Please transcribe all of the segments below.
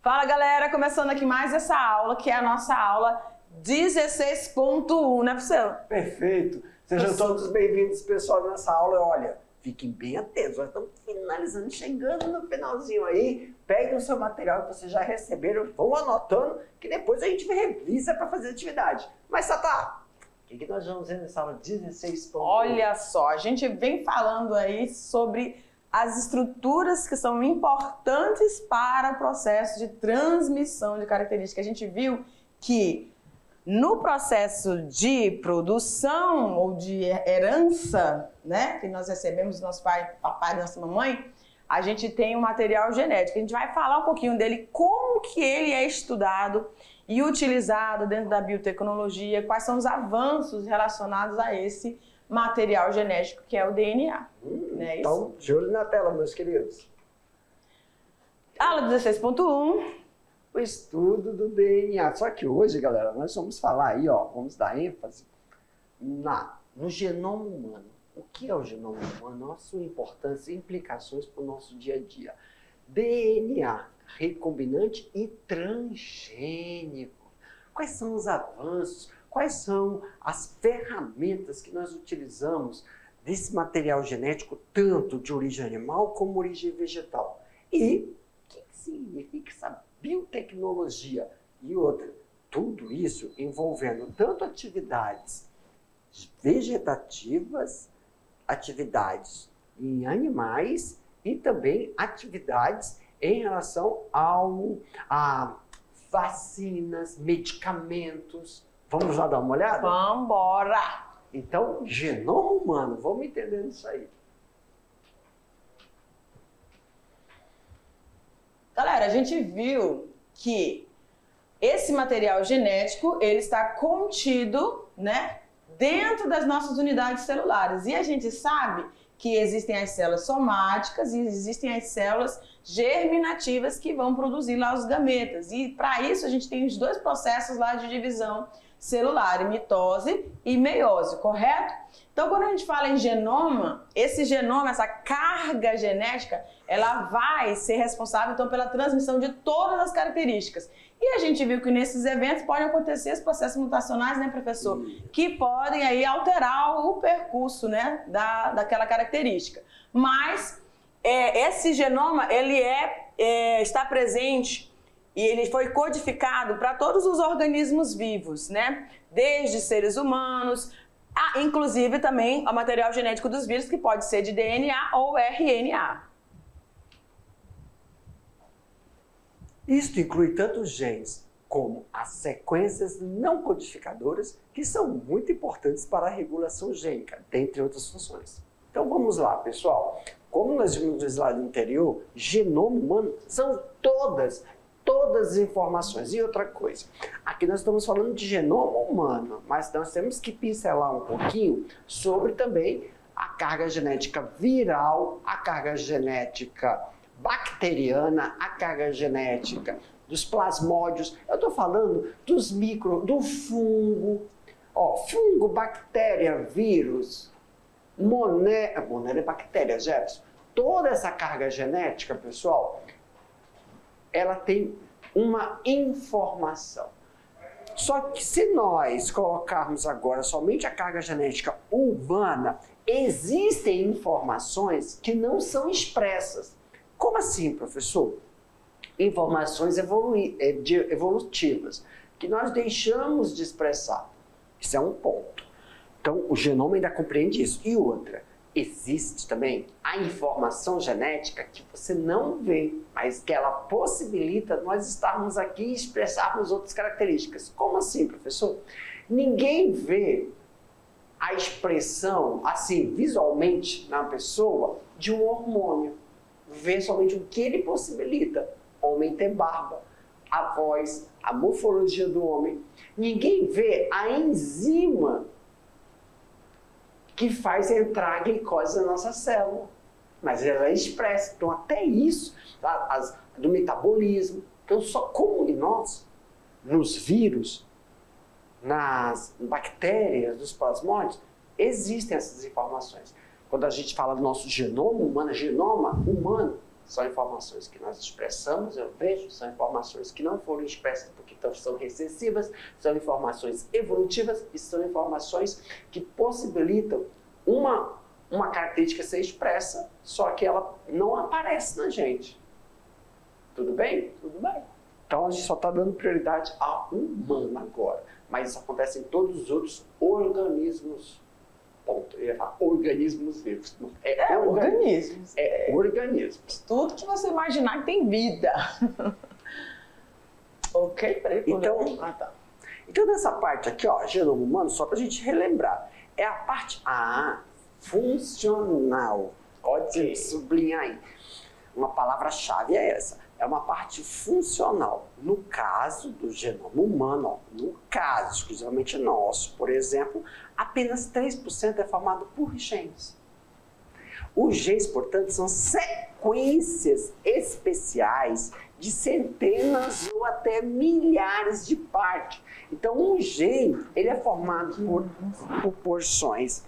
Fala galera, começando aqui mais essa aula, que é a nossa aula 16.1, né, professor? Perfeito. Sejam todos bem-vindos, pessoal, nessa aula. Olha, fiquem bem atentos, nós estamos finalizando, chegando no finalzinho aí. Peguem o seu material que vocês já receberam, vão anotando, que depois a gente revisa para fazer atividade. Mas, Tatá, o que nós vamos ver nessa aula 16.1? Olha só, a gente vem falando aí sobre as estruturas que são importantes para o processo de transmissão de características. A gente viu que no processo de produção ou de herança, né, que nós recebemos do nosso pai, papai e nossa mamãe, a gente tem um material genético. A gente vai falar um pouquinho dele, como que ele é estudado e utilizado dentro da biotecnologia, quais são os avanços relacionados a esse material genético que é o DNA. Né? Então, de olho na tela, meus queridos. Aula 16.1. O estudo do DNA. Só que hoje, galera, nós vamos falar aí, ó, vamos dar ênfase no genoma humano. O que é o genoma humano? A sua importância e implicações para o nosso dia a dia. DNA, recombinante e transgênico. Quais são os avanços? Quais são as ferramentas que nós utilizamos desse material genético, tanto de origem animal como origem vegetal? E o que significa essa biotecnologia? E outra, tudo isso envolvendo tanto atividades vegetativas, atividades em animais e também atividades em relação a vacinas, medicamentos. Vamos lá dar uma olhada? Vamos embora! Então, genoma humano, vamos entender isso aí. Galera, a gente viu que esse material genético, ele está contido, né, dentro das nossas unidades celulares. E a gente sabe que existem as células somáticas e existem as células germinativas que vão produzir lá os gametas. E para isso a gente tem os dois processos lá de divisão celular, mitose e meiose, correto? Então, quando a gente fala em genoma, esse genoma, essa carga genética, ela vai ser responsável, então, pela transmissão de todas as características. E a gente viu que nesses eventos podem acontecer os processos mutacionais, né, professor? Que podem aí alterar o percurso, né, daquela característica. Mas esse genoma, ele está presente e ele foi codificado para todos os organismos vivos, né? Desde seres humanos, inclusive também o material genético dos vírus, que pode ser de DNA ou RNA. Isto inclui tanto os genes como as sequências não codificadoras, que são muito importantes para a regulação gênica, dentre outras funções. Então vamos lá, pessoal. Como nós vimos no slide anterior, genoma humano são todas as informações. E outra coisa, aqui nós estamos falando de genoma humano, mas nós temos que pincelar um pouquinho sobre também a carga genética viral, a carga genética bacteriana, a carga genética dos plasmódios. Eu estou falando do fungo, fungo, bactéria, vírus, monera é bactéria, Jefferson. Toda essa carga genética, pessoal, ela tem uma informação. Só que se nós colocarmos agora somente a carga genética humana, existem informações que não são expressas. Como assim, professor? Informações evolutivas, que nós deixamos de expressar. Isso é um ponto. Então, o genoma ainda compreende isso. E outra, existe também a informação genética que você não vê, mas que ela possibilita nós estarmos aqui e expressarmos outras características. Como assim, professor? Ninguém vê a expressão, assim, visualmente, na pessoa, de um hormônio. Vê somente o que ele possibilita. Homem ter barba, a voz, a morfologia do homem. Ninguém vê a enzima que faz entrar a glicose na nossa célula. Mas ela é expressa. Então, até isso, do metabolismo. Então, só como em nós, nos vírus, nas bactérias, nos plasmódios, existem essas informações. Quando a gente fala do nosso genoma humano, são informações que nós expressamos, eu vejo, são informações que não foram expressas porque são recessivas, são informações evolutivas e são informações que possibilitam uma característica ser expressa, só que ela não aparece na gente. Tudo bem? Tudo bem. Então a gente só está dando prioridade ao humano agora, mas isso acontece em todos os outros organismos. Ponto. Eu ia falar organismos vivos. Organismos. Organismos. Tudo que você imaginar que tem vida. Ok? Peraí. Então nessa parte aqui, ó, genoma humano, só para a gente relembrar, é a parte funcional. Pode sublinhar aí. Uma palavra-chave é essa. É uma parte funcional. No caso do genoma humano, ó, no caso exclusivamente nosso, por exemplo, apenas 3% é formado por genes. Os genes, portanto, são sequências especiais de centenas ou até milhares de partes. Então, um gene ele é formado por porções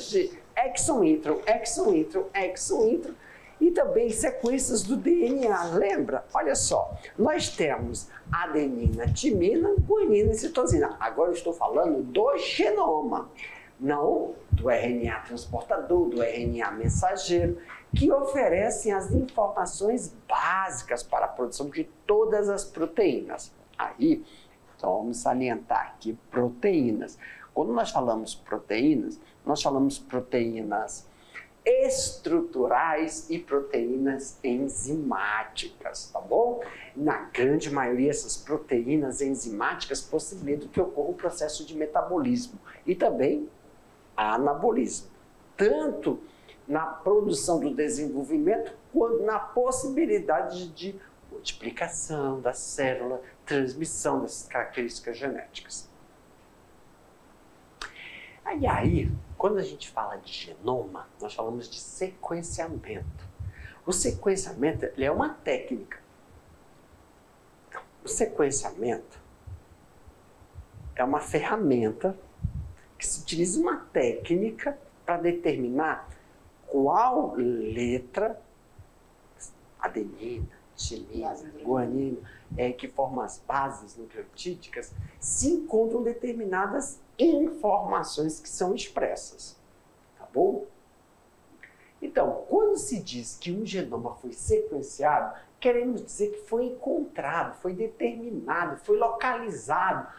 de exon, intron, e também sequências do DNA. Lembra? Olha só, nós temos adenina, timina, guanina e citosina. Agora eu estou falando do genoma, não do RNA transportador, do RNA mensageiro, que oferecem as informações básicas para a produção de todas as proteínas. Aí, só vamos salientar aqui proteínas. Quando nós falamos proteínas estruturais e proteínas enzimáticas, tá bom? Na grande maioria, essas proteínas enzimáticas possibilitam que ocorra o processo de metabolismo e também anabolismo, tanto na produção do desenvolvimento quanto na possibilidade de multiplicação da célula, transmissão dessas características genéticas. Aí, quando a gente fala de genoma, nós falamos de sequenciamento. O sequenciamento ele é uma técnica. O sequenciamento é uma ferramenta que se utiliza uma técnica para determinar qual letra, adenina, timina, guanina, que formam as bases nucleotídicas, se encontram determinadas informações que são expressas, tá bom? Então, quando se diz que um genoma foi sequenciado, queremos dizer que foi encontrado, foi determinado, foi localizado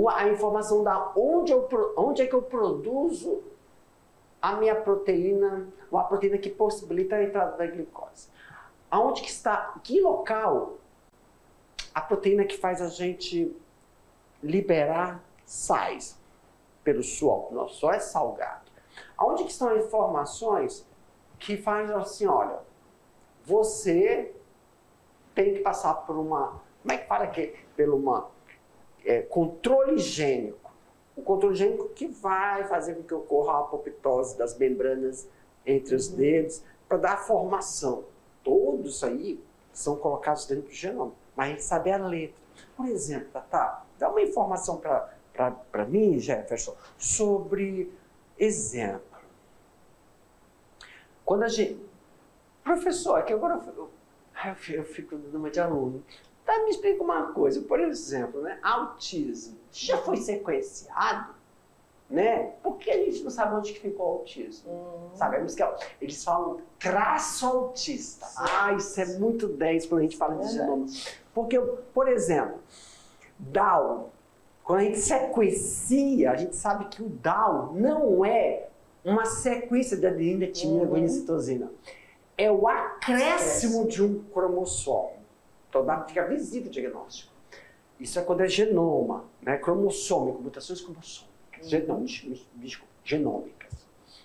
a informação da onde é que eu produzo a minha proteína, uma proteína que possibilita a entrada da glicose. Aonde que está, que local a proteína que faz a gente liberar sais pelo suor, o nosso suor é salgado. Aonde que estão as informações que fazem assim, olha, você tem que passar por uma, como é que fala aqui? Pelo controle gênico. O controle gênico que vai fazer com que ocorra a apoptose das membranas entre os dedos para dar formação. Todos isso aí são colocados dentro do genoma, mas a gente sabe a letra. Por exemplo, Tatá, dá uma informação para mim, Jefferson, sobre exemplo. Quando a gente... Professor, aqui agora eu fico numa de aluno. Tá, me explica uma coisa, por exemplo, né? Autismo. Já foi sequenciado? Né? Por que a gente não sabe onde que ficou o autismo? Sabemos que eles falam traço autista. Isso é muito 10 quando a gente fala de genoma. Porque, por exemplo, Down, quando a gente sequencia, a gente sabe que o Down não é uma sequência de adenina, timina, guanina e citosina. É o acréscimo de um cromossomo. Então fica visível o diagnóstico. Isso é quando é genoma, né? Cromossômico, mutações cromossômicas. Genômicas,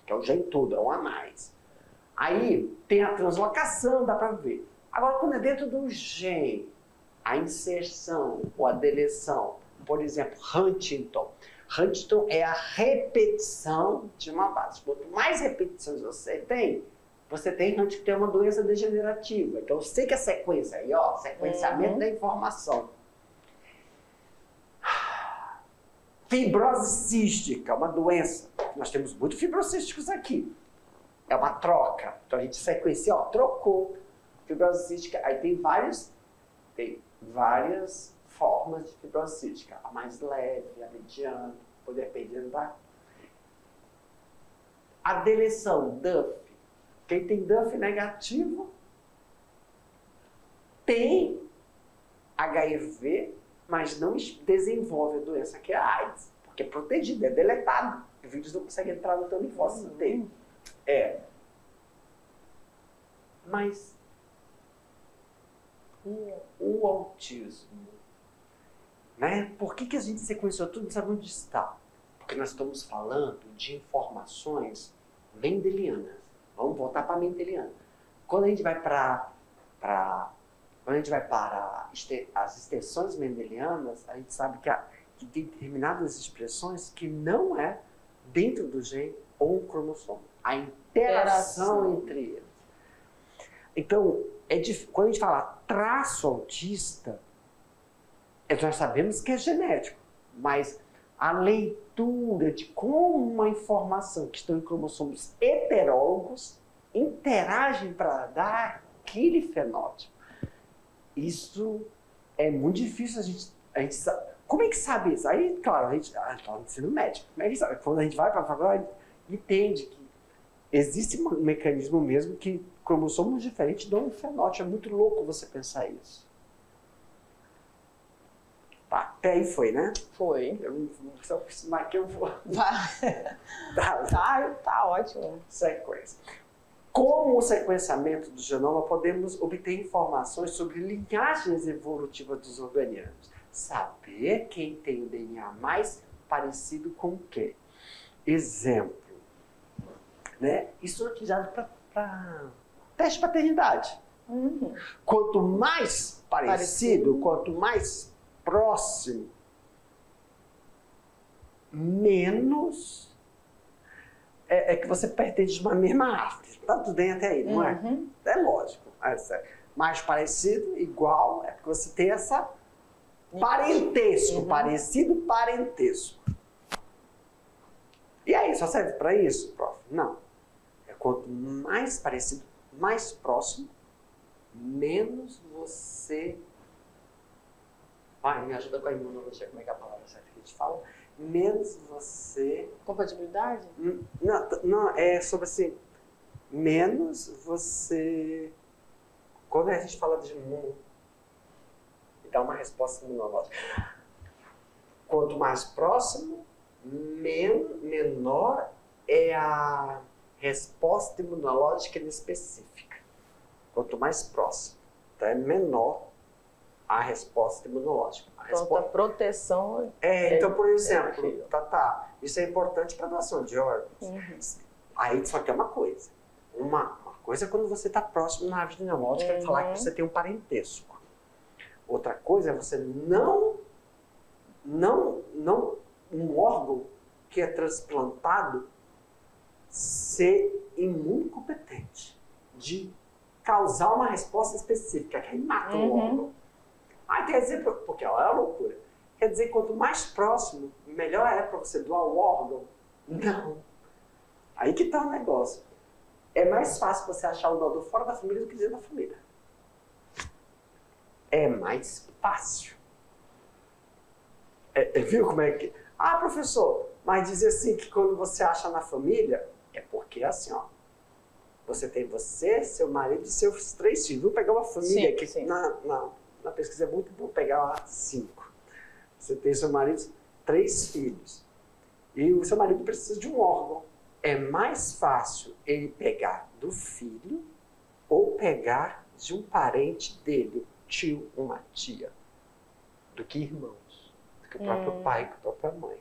que é o gene todo, é um a mais. Aí tem a translocação, dá para ver. Agora, quando é dentro do gene, a inserção ou a deleção, por exemplo, Huntington. Huntington é a repetição de uma base. Quanto mais repetições você tem Huntington é uma doença degenerativa. Então, eu sei que a sequência aí, ó, sequenciamento da informação. Fibrose cística, uma doença. Nós temos muitos fibrocísticos aqui. é uma troca. Então a gente sequencia, ó, trocou. Fibrose cística, aí tem várias formas de fibrose cística. A mais leve, a mediana, dependendo da... A deleção, DUF. Quem tem DUF negativo tem HIV, mas não desenvolve a doença que é a AIDS, porque é protegido, é deletado. O vírus não consegue entrar no teu linfócito dele. Mas o autismo, né? Por que a gente sequenciou tudo e sabe onde está? Porque nós estamos falando de informações mendelianas. Vamos voltar para a mendeliana. Quando a gente vai para as extensões mendelianas, a gente sabe que tem determinadas expressões que não é dentro do gene ou um cromossomo. A interação entre eles. Então, quando a gente fala traço autista, nós sabemos que é genético, mas a leitura de como uma informação que estão em cromossomos heterólogos interagem para dar aquele fenótipo. Isso é muito difícil a gente sabe. Como é que sabe isso? Aí, claro, a gente está no ensino médico. Como é que sabe? Quando a gente vai para a faculdade, entende que existe um mecanismo mesmo que cromossomos diferentes dão um fenótipo. É muito louco você pensar isso. Tá, até aí foi, né? Foi. Eu não preciso acostumar que eu vou. Tá ótimo. Sequência. Com o sequenciamento do genoma, podemos obter informações sobre linhagens evolutivas dos organismos. Saber quem tem o DNA mais parecido com quem. Exemplo. Né? Isso é utilizado para teste de paternidade. Quanto mais parecido, quanto mais próximo, menos é que você pertence de uma mesma árvore. Tá tudo bem até aí, não é? É lógico. Mais parecido, igual, é porque você tem essa parentesco, parecido parentesco. E aí, só serve para isso, prof? Não. É quanto mais parecido, mais próximo, menos você... me ajuda com a imunologia, como é que é a palavra certa que a gente fala? Menos você... Compatibilidade? Não, é sobre assim, menos você... Quando a gente fala de imuno, dá uma resposta imunológica. Quanto mais próximo, menor é a resposta imunológica inespecífica. Quanto mais próximo, então é menor a resposta imunológica. A proteção... então, por exemplo, isso é importante para a doação de órgãos. Aí só tem uma coisa. Uma coisa é quando você está próximo na árvore genealógica e falar que você tem um parentesco. Outra coisa é você não um órgão que é transplantado ser imunocompetente, de causar uma resposta específica, que aí mata o órgão. Aí quer dizer, porque é uma loucura, quer dizer, quanto mais próximo, melhor é para você doar o órgão? Não. Aí que está o negócio. É mais fácil você achar o doador fora da família do que dentro da família. É mais fácil. Viu como é que... professor, mas dizer assim que quando você acha na família, é porque é assim, ó. Você tem você, seu marido e seus 3 filhos. Vamos pegar uma família que na pesquisa é muito bom pegar lá 5. Você tem seu marido, 3 filhos. E o seu marido precisa de um órgão. É mais fácil ele pegar do filho ou pegar de um parente dele, tio, uma tia, do que irmãos, do que o próprio pai, do que a própria mãe.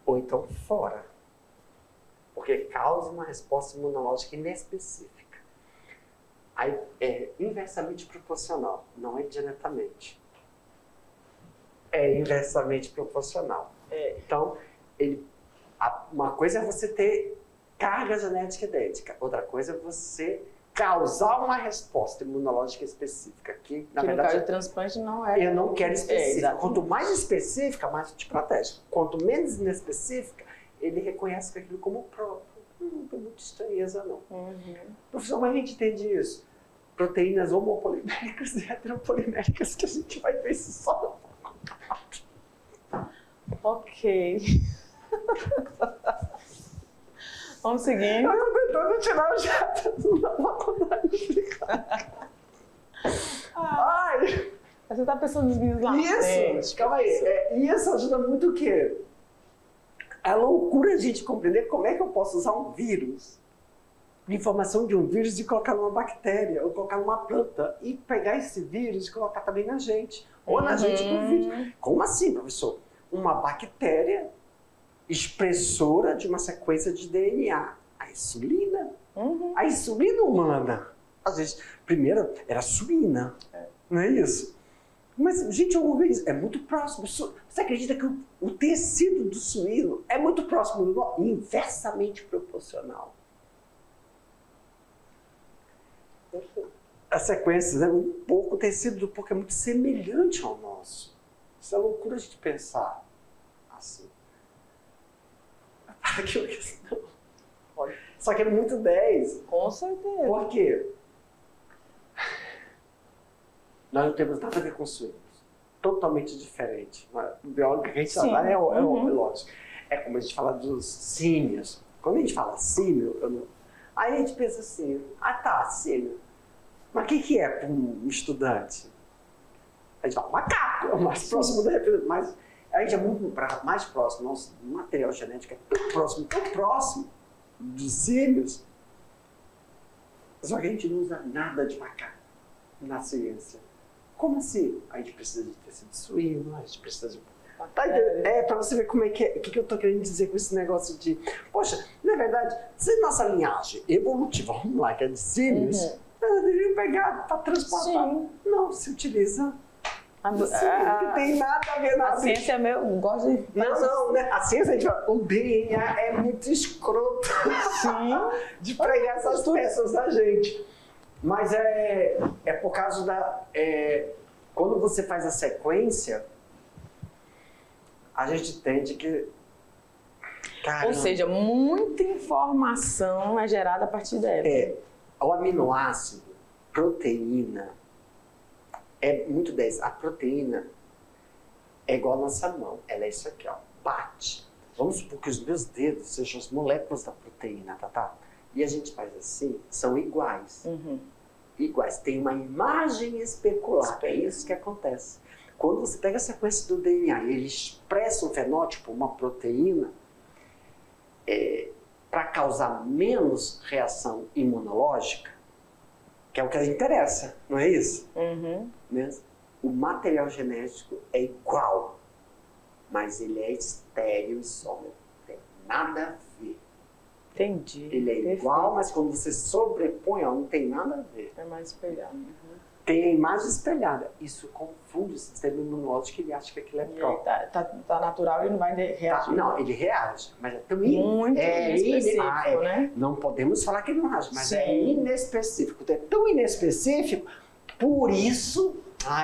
Ou então fora. Porque causa uma resposta imunológica inespecífica. Aí é inversamente proporcional, não é diretamente. É inversamente proporcional. Então, uma coisa é você ter carga genética idêntica, outra coisa é você causar uma resposta imunológica específica. Que na verdade, no caso de transplante não é. Eu não quero específica. Quanto mais específica, mais te protege. Quanto menos inespecífica, ele reconhece aquilo como próprio. Não tem muita estranheza, não. Professor, mas a gente entende isso. Proteínas homopoliméricas e heteropoliméricas que a gente vai ver isso só. Ok. Vamos seguindo. Eu tô tentando tirar o jato da faculdade. Ai! Você tá pensando nos meninos lá. Isso! Calma aí. Isso ajuda muito o quê? A loucura a gente compreender como é que eu posso usar um vírus, informação de um vírus, e colocar numa bactéria, ou colocar numa planta, e pegar esse vírus e colocar também na gente. Ou na gente com vírus. Como assim, professor? Uma bactéria expressora de uma sequência de DNA. A insulina. A insulina humana. Às vezes, primeiro era suína. Não é isso? Mas, gente, vamos ver isso. É muito próximo. Você acredita que o tecido do suíno é muito próximo do nosso? Inversamente proporcional. As sequências é um pouco, o tecido do porco é muito semelhante ao nosso. Isso é loucura a gente pensar assim. Só que é muito 10. Com certeza. Por quê? Nós não temos nada a ver com suínos. Totalmente diferente. O biólogo que a gente trabalha é lógico. É como a gente fala dos símios. Quando a gente fala símio, aí a gente pensa assim, símio. Mas o que é para um estudante? A gente fala macaco, é o mais próximo da representação. Mas a gente é muito mais próximo. Nosso material genético é tão próximo dos símios. Só que a gente não usa nada de macaco na ciência. Como assim? A gente precisa de tecido suíno, a gente precisa de... para você ver como é que é, o que eu estou querendo dizer com esse negócio de... Poxa, na verdade, se nossa linhagem evolutiva, vamos lá, que é de símios, elas deveriam pegar para transportar. Sim. Não, se utiliza... Não tem nada a ver na A ciência é meu, gosto de... Não, né? A ciência, a gente fala, o DNA é muito escroto de pregar essas peças da gente. Mas é por causa da... quando você faz a sequência, a gente entende que... Caramba, ou seja, muita informação é gerada a partir dela. O aminoácido, proteína, é muito 10. A proteína é igual a nossa mão. Ela é isso aqui, ó. Bate. Vamos supor que os meus dedos sejam as moléculas da proteína, tá? E a gente faz assim, são iguais. Iguais. Tem uma imagem especular. É isso que acontece. Quando você pega a sequência do DNA e ele expressa um fenótipo, uma proteína, para causar menos reação imunológica, que é o que interessa, não é isso? Mesmo? O material genético é igual, mas ele é estéril e só. Não tem nada a ver. Entendi. Ele é igual, mas quando você sobrepõe, não tem nada a ver. É mais espelhado. Tem a imagem espelhada. Isso confunde o sistema imunológico, ele acha que aquilo é próprio. Tá natural, ele não vai reagir. Não, ele reage, mas é tão muito inespecífico, né? Não podemos falar que ele não reage, mas é inespecífico. É tão inespecífico, por isso...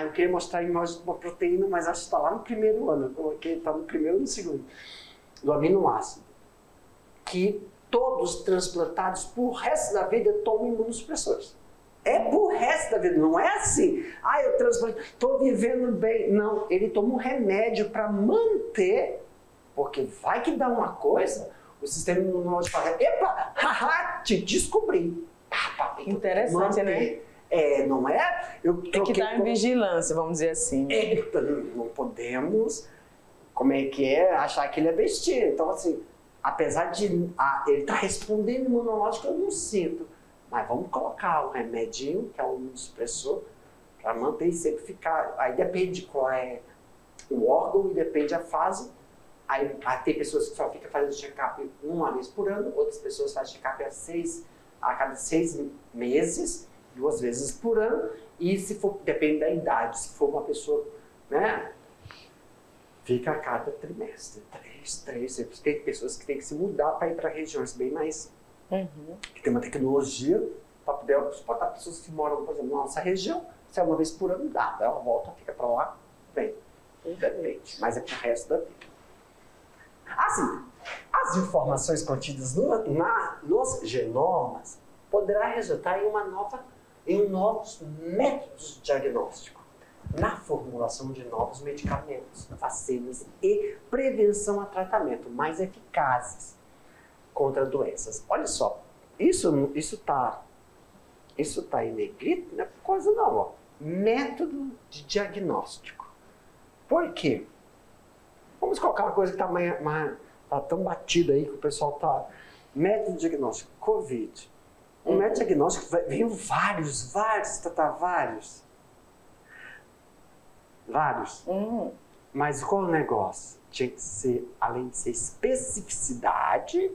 eu queria mostrar a imagem de uma proteína, mas acho que está lá no primeiro ano. Eu coloquei, está no primeiro ou no segundo. Do aminoácido. Que todos transplantados por resto da vida tomam imunossupressores. É por resto da vida, não é assim. Eu transplantei, estou vivendo bem. Não, ele toma um remédio para manter, porque vai que dá uma coisa, o sistema imunológico fala, epa, te descobri. Interessante, né? Não é? Tem que estar em vigilância, vamos dizer assim. Não podemos, como é que é, achar que ele é bestia. Então, assim, apesar de ele estar respondendo imunológico, eu não sinto. Mas vamos colocar um remedinho, que é um imunossupressor, para manter e sempre ficar. Aí depende qual é o órgão e depende a fase. Aí tem pessoas que só ficam fazendo check-up uma vez por ano, outras pessoas fazem check-up a cada 6 meses, 2 vezes por ano. E se for, depende da idade, se for uma pessoa, né, fica a cada trimestre, 3. Tem pessoas que têm que se mudar para ir para regiões bem mais... que tem uma tecnologia para poder suportar pessoas que moram, por exemplo, na nossa região. Se é uma vez por ano, dá. Ela volta, fica para lá, vem. Depende. Mas é para o resto da vida. Assim, às as informações contidas nos genomas poderá resultar em novos métodos de diagnóstico, na formulação de novos medicamentos, vacinas e prevenção a tratamento mais eficazes contra doenças. Olha só, isso tá em negrito, não é coisa não, ó. Método de diagnóstico. Por quê? Vamos colocar uma coisa que tá tão batida aí que o pessoal tá... Método de diagnóstico, Covid. O método de diagnóstico vem vários. Mas qual é o negócio? Tinha que ser, além de ser especificidade,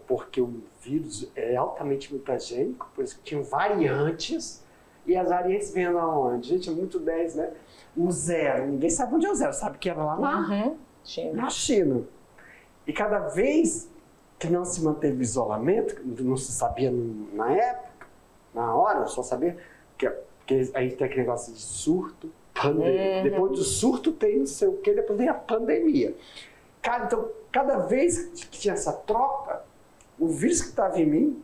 porque o vírus é altamente mutagênico, por isso que tinham variantes, e as variantes vêm da onde? Gente, é muito 10, né? O zero, ninguém sabe onde é o zero, sabe que era lá na China. E cada vez que não se manteve isolamento, não se sabia na época, na hora, só sabia que a gente tem aquele negócio de surto, pandemia. Depois do surto tem não sei o que, depois vem a pandemia. Então, cada vez que tinha essa troca, o vírus que estava em mim,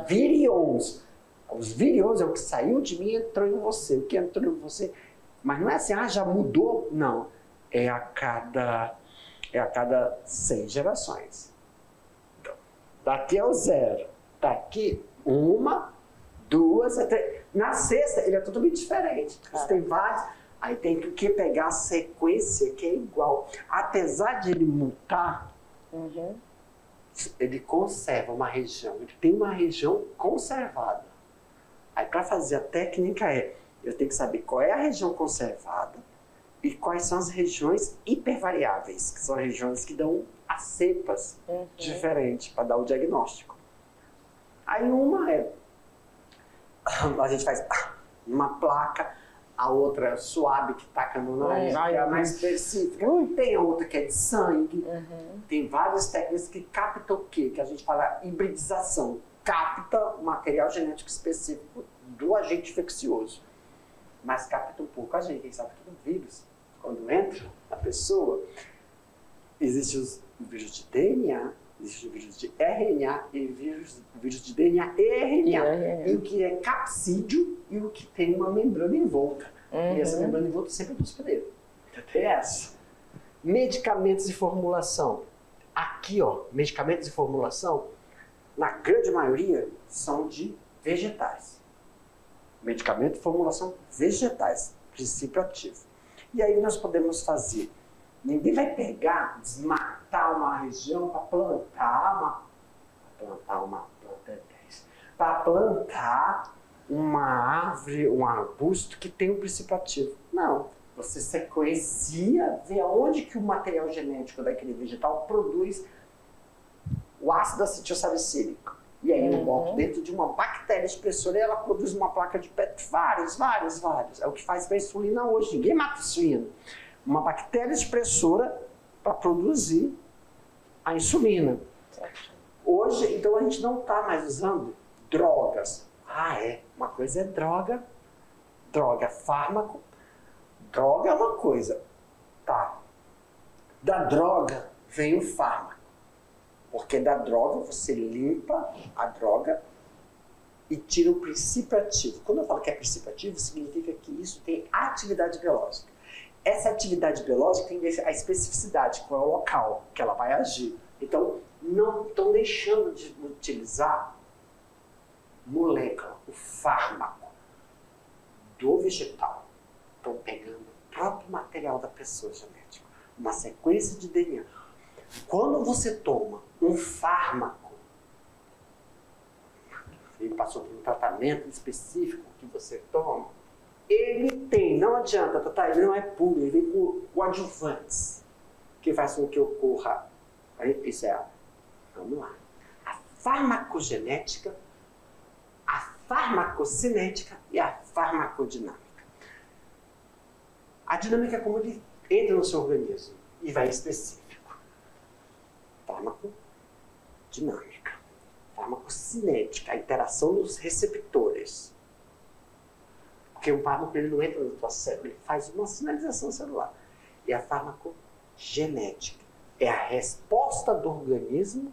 virions. Os virions é o que saiu de mim e entrou em você. O que entrou em você. Mas não é assim, já mudou. Não. É a cada 6 gerações. Então, daqui é o zero. Daqui, 1, 2, 3. Na sexta, ele é totalmente diferente. Você tem vários. Aí tem que pegar a sequência que é igual. Apesar de ele mutar, ele conserva uma região. Ele tem uma região conservada. Aí para fazer a técnica eu tenho que saber qual é a região conservada e quais são as regiões hipervariáveis, que são regiões que dão as cepas diferentes para dar o diagnóstico. Aí a gente faz uma placa, a outra é suave que taca no nariz, que é a mais específica. Tem a outra que é de sangue. Tem várias técnicas que captam o quê? Que a gente fala hibridização. Capta o material genético específico do agente infeccioso. Mas capta um pouco a gente. Quem sabe que no vírus, quando entra na pessoa, existe o vírus de DNA, existe o vírus de RNA e o vírus de DNA e RNA. E o que é capsídeo e o que tem uma membrana em volta. E essa membrana em volta sempre é do hospedeiro. Até essa. Medicamentos e formulação. Aqui, ó, medicamentos e formulação, na grande maioria, são de vegetais. Medicamento e formulação vegetais, princípio ativo. E aí nós podemos fazer. Ninguém vai pegar, desmatar uma região para plantar uma árvore, um arbusto que tem um princípio ativo. Não. Você sequencia, vê aonde que o material genético daquele vegetal produz o ácido acetilsalicílico. E aí eu boto dentro de uma bactéria expressora e ela produz uma placa de PET, vários. É o que faz para a insulina hoje. Ninguém mata insulina. Uma bactéria expressora para produzir a insulina. Hoje, então, a gente não está mais usando drogas. Uma coisa é droga, fármaco. Droga é uma coisa. Tá. Da droga vem o fármaco. Porque da droga você limpa a droga e tira o princípio ativo. Quando eu falo que é princípio ativo, significa que isso tem atividade biológica. Essa atividade biológica tem a especificidade, qual é o local que ela vai agir. Então, não estão deixando de utilizar molécula, o fármaco do vegetal. Estão pegando o próprio material da pessoa genética, uma sequência de DNA. Quando você toma um fármaco, ele passou por um tratamento específico que você toma, ele tem, não adianta, tá, ele não é puro, ele vem com coadjuvantes, que faz com que ocorra, isso é, vamos lá, a farmacogenética, a farmacocinética e a farmacodinâmica. A dinâmica é como ele entra no seu organismo e vai específico. Farmacodinâmica, farmacocinética, a interação dos receptores. Porque o fármaco ele não entra na tua célula, ele faz uma sinalização celular. E a farmacogenética é a resposta do organismo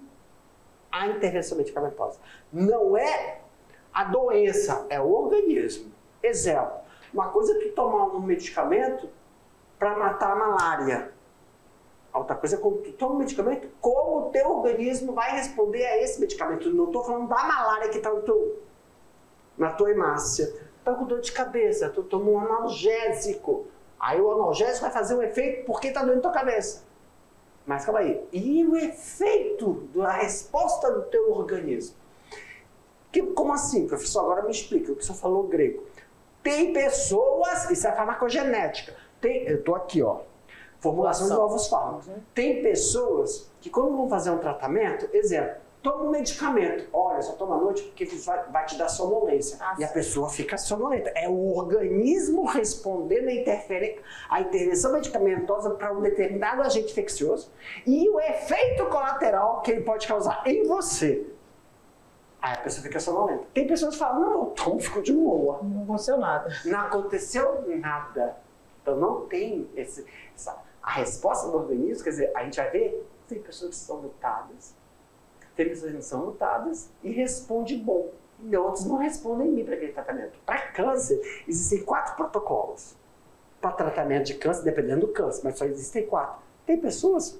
à intervenção medicamentosa. Não é a doença, é o organismo. Exemplo, uma coisa é tu tomar um medicamento para matar a malária. A outra coisa é quando tu toma um medicamento, como o teu organismo vai responder a esse medicamento. Eu não estou falando da malária que está na tua hemácia. Está com dor de cabeça, tu toma um analgésico. Aí o analgésico vai fazer um efeito porque está doendo tua cabeça. Mas calma aí. E o efeito da resposta do teu organismo? Como assim, professor? Agora me explica, o que você falou grego. Tem pessoas, isso é farmacogenética. Eu estou aqui, ó. Formulação de novos fármacos. Tem pessoas que quando vão fazer um tratamento, exemplo, toma um medicamento. Olha, só toma à noite porque vai te dar sonolência. E a pessoa fica sonolenta. É o organismo respondendo à intervenção medicamentosa para um determinado agente infeccioso e o efeito colateral que ele pode causar em você. Aí a pessoa fica sonolenta. Tem pessoas que falam, não, eu tomo, fico de boa. Não aconteceu nada. Não aconteceu nada. Então não tem a resposta do organismo, quer dizer, a gente vai ver, tem pessoas que são mutadas, tem pessoas que não são mutadas e responde bom. E outros não respondem bem para aquele tratamento. Para câncer, existem 4 protocolos. Para tratamento de câncer, dependendo do câncer, mas só existem 4. Tem pessoas,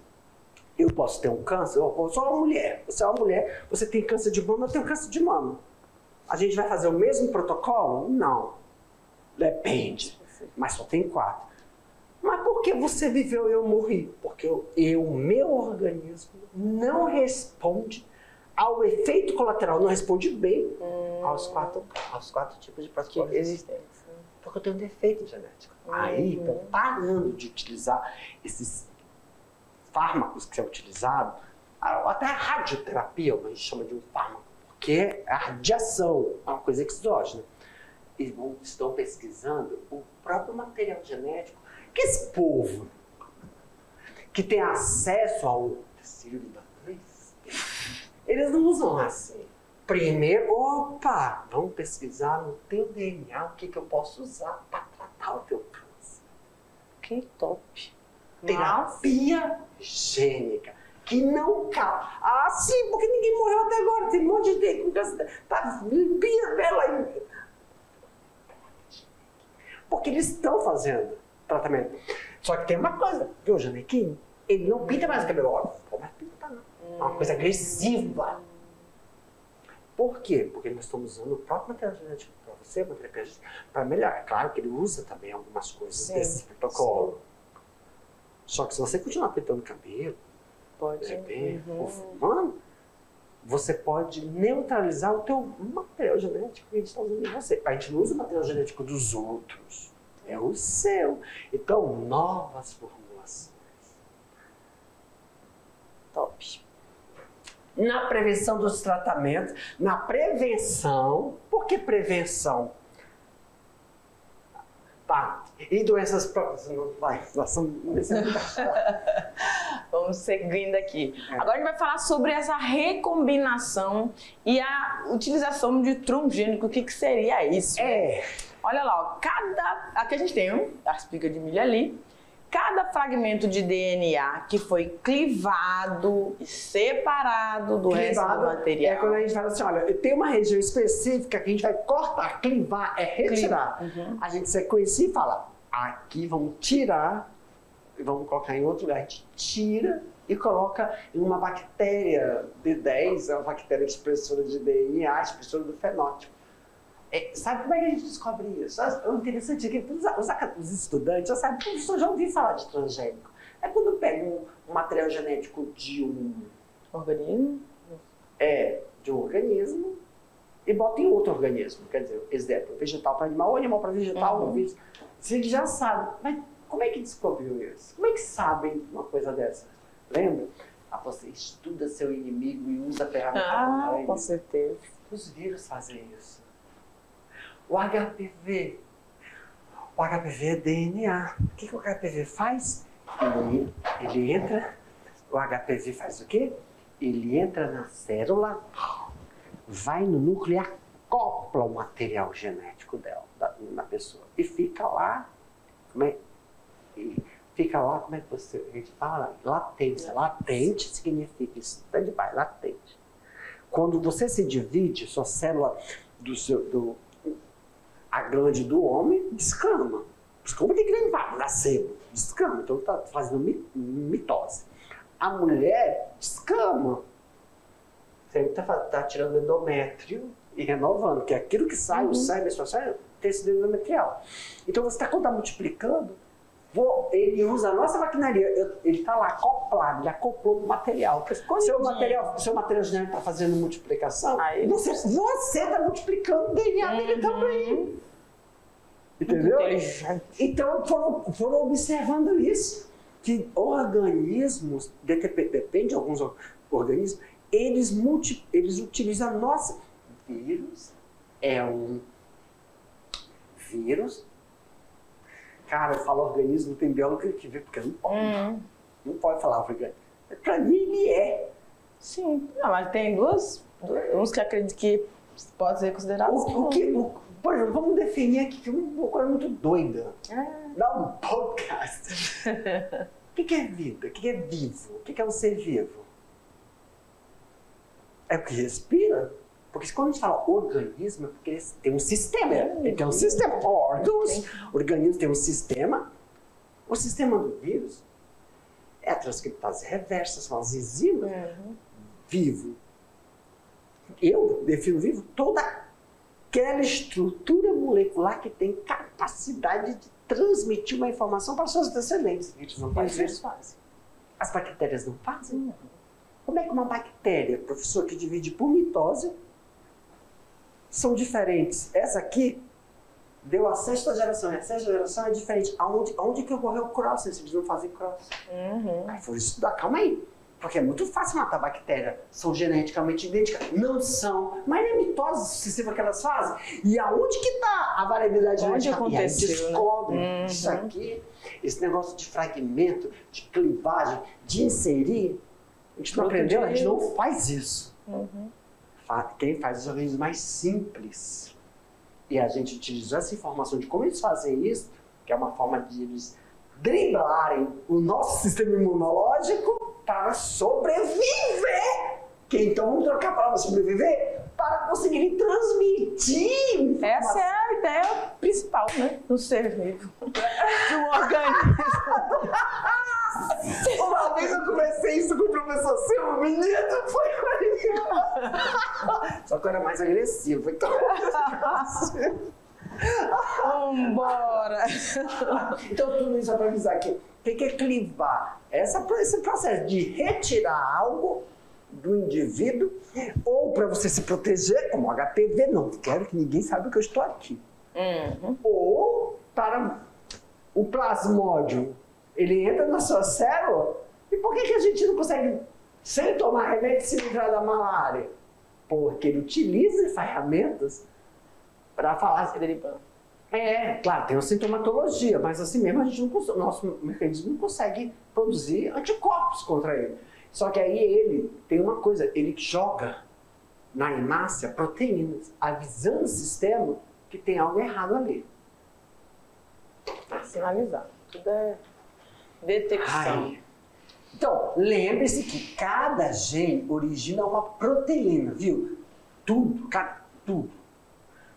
eu posso ter um câncer, eu sou uma mulher, você é uma mulher, você tem câncer de mama, eu tenho câncer de mama. A gente vai fazer o mesmo protocolo? Não. Depende. Mas só tem 4. Mas por que você viveu e eu morri? Porque o meu organismo não responde ao efeito colateral, não responde bem aos quatro tipos de protocolos existentes. Porque eu tenho um defeito genético. Aí, estou parando de utilizar esses fármacos que são utilizados, até a radioterapia, a gente chama de um fármaco, porque a radiação é uma coisa exógena. Eles estão pesquisando o próprio material genético que esse povo que tem acesso ao tecido da mãe, eles não usam assim. Primeiro, vamos pesquisar no teu DNA o que eu posso usar para tratar o teu câncer. Que top. Terapia gênica. Que não cabe. Ah, sim, porque ninguém morreu até agora. Tem um monte de gente com câncer. Tá limpinha, bela. Porque eles estão fazendo tratamento. Só que tem uma coisa, viu, o Janequim? Ele não pinta mais o cabelo. Não pode mais pintar, não. É uma coisa agressiva. Por quê? Porque nós estamos usando o próprio material genético para você, para melhorar. É claro que ele usa também algumas coisas desse protocolo. Sim. Só que se você continuar pintando o cabelo, fumando, você pode neutralizar o teu material genético que a gente está usando em você. A gente não usa o material genético dos outros, é o seu. Então, novas formulações. Top. Na prevenção dos tratamentos, na prevenção, por que prevenção? Tá. E doenças próprias? Vamos seguindo aqui. Agora a gente vai falar sobre essa recombinação e a utilização de transgênico. O que seria isso? Olha lá, aqui a gente tem a espiga de milho ali. Cada fragmento de DNA que foi clivado e separado do resto do material. É quando a gente fala assim, olha, tem uma região específica que a gente vai cortar, clivar, retirar. A gente sequencia e fala, aqui vamos tirar e vamos colocar em outro lugar. A gente tira e coloca em uma bactéria B10, é uma bactéria expressora de DNA, expressora do fenótipo. Sabe como é que a gente descobre isso? O interessante é que os estudantes já sabem, o professor já ouviu falar de transgênico. É quando pega um material genético de um organismo? De um organismo e bota em outro organismo. Quer dizer, exemplo, vegetal para animal ou animal para vegetal. Você já sabe. Mas como é que descobriu isso? Como é que sabem uma coisa dessa? Lembra? Você estuda seu inimigo e usa a ferramenta para ele. Com certeza. Os vírus fazem isso. O HPV é DNA. O que o HPV faz? Ele entra, o HPV faz o quê? Ele entra na célula, vai no núcleo e acopla o material genético dela, na pessoa. E fica lá, fica lá, como é que a gente fala? Latência. Latente significa stand-by, latente. Quando você se divide, sua célula a glande do homem descama. Descama de grande vai nascer, descama. Então está fazendo mitose. A mulher descama. Você está tirando endométrio e renovando, que é aquilo que sai, o sangue, só sai tecido endometrial. Então você quando está multiplicando, ele usa a nossa maquinaria, ele está lá acoplado, ele acoplou o material. Seu material genético está fazendo multiplicação, você está multiplicando o DNA dele também. Entendeu? Então foram observando isso, que organismos, depende de alguns organismos, eles utilizam a nossa. Vírus é um vírus. Cara, eu falo organismo, tem biólogo que vê, porque não pode. Não pode falar organismo. Para mim, ele é. Sim. Não, mas tem uns que acreditam que pode ser considerado. Por exemplo, vamos definir aqui, que é uma coisa muito doida. Dá um podcast. O que é vida? O que é vivo? O que é um ser vivo? É o que respira? Porque quando a gente fala organismo, é porque tem um sistema. Ele tem um sistema. Órgãos, organismos têm um sistema. O sistema do vírus é a transcriptase reversa, são as enzimas. Vivo. Eu defino vivo toda aquela estrutura molecular que tem capacidade de transmitir uma informação para suas descendentes. Eles não fazem isso. As bactérias não fazem. Como é que uma bactéria, professor, que divide por mitose, são diferentes? Essa aqui deu a sexta geração, e a sexta geração é diferente. Aonde que ocorreu o cross? Eles não fazem cross. Aí foram estudar, calma aí. Porque é muito fácil matar bactéria. São geneticamente idênticas. Não são. Mas é mitose sucessiva que elas fazem. E aonde que está a variabilidade genética? E aí descobrem isso aqui, esse negócio de fragmento, de clivagem, de inserir. A gente não aprendeu, a gente não faz isso. Quem faz os organismos mais simples. E a gente utilizou essa informação de como eles fazem isso, que é uma forma de eles driblarem o nosso sistema imunológico para sobreviver. Que então vamos trocar a palavra sobreviver para conseguirem transmitir informação. Essa é a ideia principal, né? Do ser vivo. Do organismo. Uma vez eu comecei isso com o professor Silvio, menino, foi só que eu era mais agressivo, então. Vambora! Então, tudo isso é para avisar aqui. O que é clivar? Esse processo de retirar algo do indivíduo, ou para você se proteger, como HPV, não quero que ninguém saiba que eu estou aqui. Ou para o plasmódio, ele entra na sua célula, e por que a gente não consegue, sem tomar remédio, se livrar da malária? Porque ele utiliza ferramentas para falar assim, claro, tem uma sintomatologia, mas assim mesmo a gente não consegue, nosso mecanismo não consegue produzir anticorpos contra ele. Só que aí ele tem uma coisa, ele joga na hemácia proteínas, avisando o sistema que tem algo errado ali. Sinalizar. Tudo é detecção. Então, lembre-se que cada gene origina uma proteína, viu? Tudo.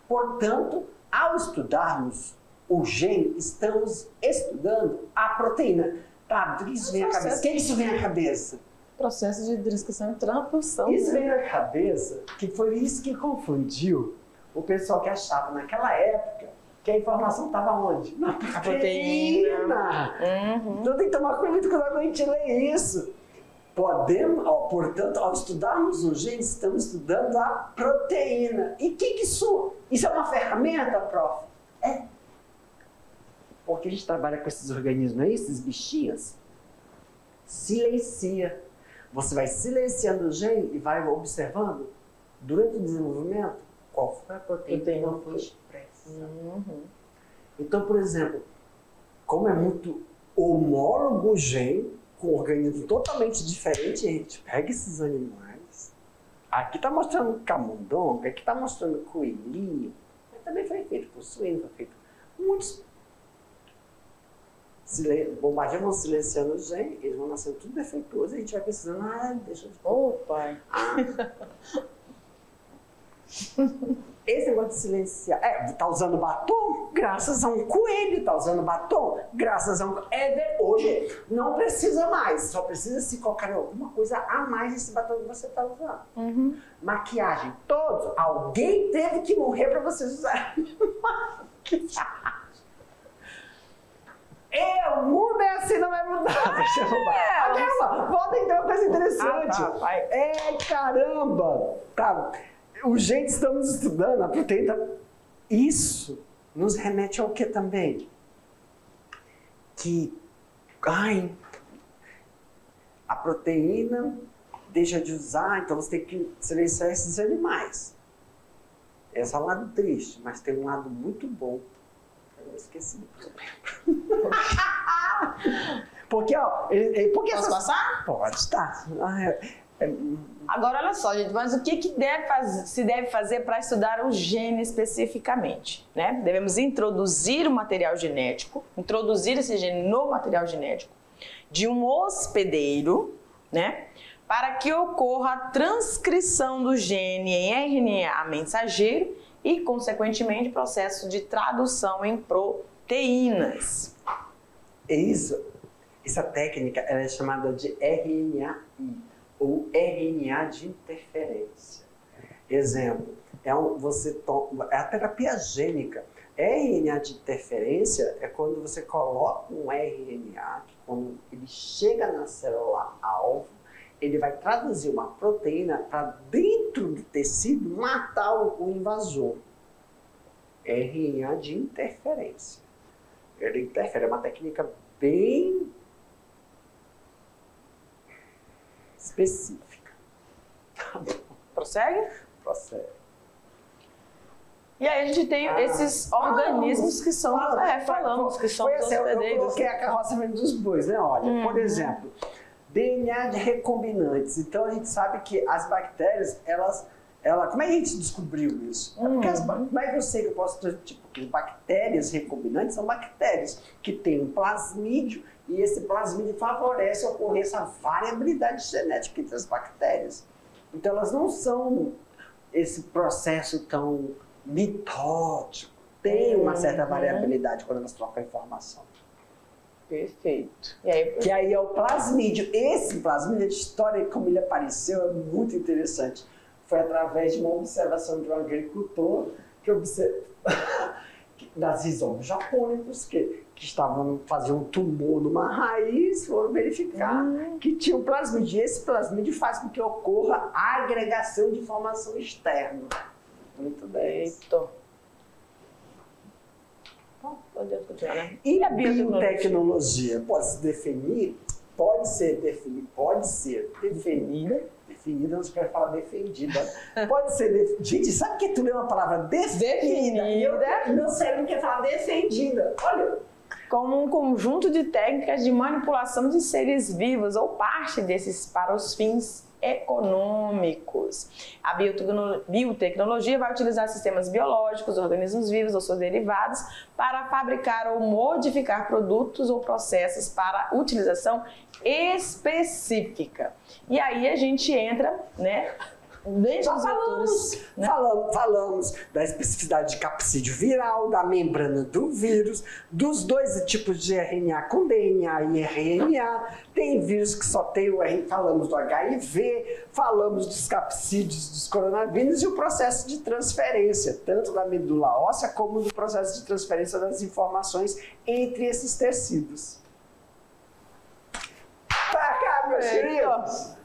Portanto, ao estudarmos o gene, estamos estudando a proteína. Tá, o que isso vem à cabeça? O que isso vem à cabeça? Processo de transcrição e transposição. Isso vem à cabeça que foi isso que confundiu o pessoal que achava naquela época que a informação estava onde? Na proteína. Então tem que tomar muito cuidado quando a gente lê isso. Portanto, ao estudarmos o gene, estamos estudando a proteína. E o que isso? Isso é uma ferramenta, prof? É. Porque a gente trabalha com esses organismos aí, esses bichinhos, silencia. Você vai silenciando o gene e vai observando, durante o desenvolvimento, qual foi a proteína que não foi expressa. Então, por exemplo, como é muito homólogo o gene, com um organismo totalmente diferente, a gente pega esses animais. Aqui está mostrando camundonga, aqui está mostrando coelhinho, mas também foi feito com suíno, foi feito muitos bombardeiam, vão silenciando os genes, eles vão nascendo tudo defeituoso e a gente vai precisando, deixa eu... Ô, pai. Esse negócio de silenciar, tá usando batom? Graças a um coelho. Tá usando batom? Graças a um... Hoje não precisa mais, só precisa se colocar alguma coisa a mais nesse batom que você tá usando. Uhum. Maquiagem, todos. Alguém teve que morrer para vocês usarem maquiagem. O mundo é assim, não vai mudar. Caramba, volta então uma coisa interessante. Caramba. Tá. O jeito que estamos estudando, a proteína, isso nos remete ao que também? Que, a proteína deixa de usar, então você tem que silenciar esses animais. Esse é o lado triste, mas tem um lado muito bom. Eu esqueci. Porque, Posso passar? Pode, tá. Agora, olha só, gente, mas o que se deve fazer para estudar o gene especificamente, né? Devemos introduzir o material genético, introduzir esse gene no material genético de um hospedeiro, né? Para que ocorra a transcrição do gene em RNA mensageiro e, consequentemente, processo de tradução em proteínas. É isso. Essa técnica ela é chamada de RNAi, ou RNA de interferência. Exemplo, é a terapia gênica. RNA de interferência é quando você coloca um RNA, que quando ele chega na célula-alvo, ele vai traduzir uma proteína para dentro do tecido matar o invasor. RNA de interferência. Ele interfere, é uma técnica bem específica. Tá bom. Prossegue? Prossegue. E aí a gente tem esses organismos que são, falamos que são os hospedeiros. Eu coloquei a carroça dos bois, né? Olha, por exemplo, DNA de recombinantes. Então a gente sabe que as bactérias, como é que a gente descobriu isso? Como é que eu sei que eu posso... Porque bactérias recombinantes são bactérias que têm um plasmídio e esse plasmídio favorece a ocorrência da variabilidade genética entre as bactérias. Então elas não são esse processo tão mitótico. Tem uma certa variabilidade quando elas trocam informação. Perfeito. Que aí é o plasmídio. Esse plasmídio, a história como ele apareceu é muito interessante. Foi através de uma observação de um agricultor que observou das rizomas japônicos que faziam um tumor numa raiz, foram verificar que tinha um plasmídio. E esse plasmídio faz com que ocorra a agregação de informação externa. Muito bem. Perfeito. Podemos continuar, né? E a biotecnologia pode se definir? Pode ser definida, não se pode falar defendida. Pode ser Gente, sabe que tu lê uma palavra definida? Meu cérebro quer falar defendida. Olha. Como um conjunto de técnicas de manipulação de seres vivos ou parte desses para os fins econômicos. A biotecnologia vai utilizar sistemas biológicos, organismos vivos ou seus derivados para fabricar ou modificar produtos ou processos para utilização específica. E aí a gente entra, né? Falamos da especificidade de capsídeo viral, da membrana do vírus, dos dois tipos de RNA com DNA e RNA. Tem vírus que só tem o RNA, falamos do HIV, falamos dos capsídeos dos coronavírus e o processo de transferência, tanto da medula óssea como do processo de transferência das informações entre esses tecidos. Pra cá, meus queridos!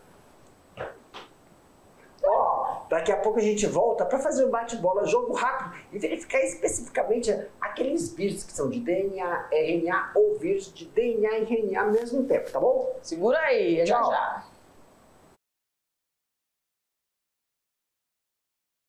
Daqui a pouco a gente volta para fazer um bate-bola, jogo rápido e verificar especificamente aqueles vírus que são de DNA, RNA ou vírus de DNA e RNA ao mesmo tempo, tá bom? Segura aí, Tchau. Já.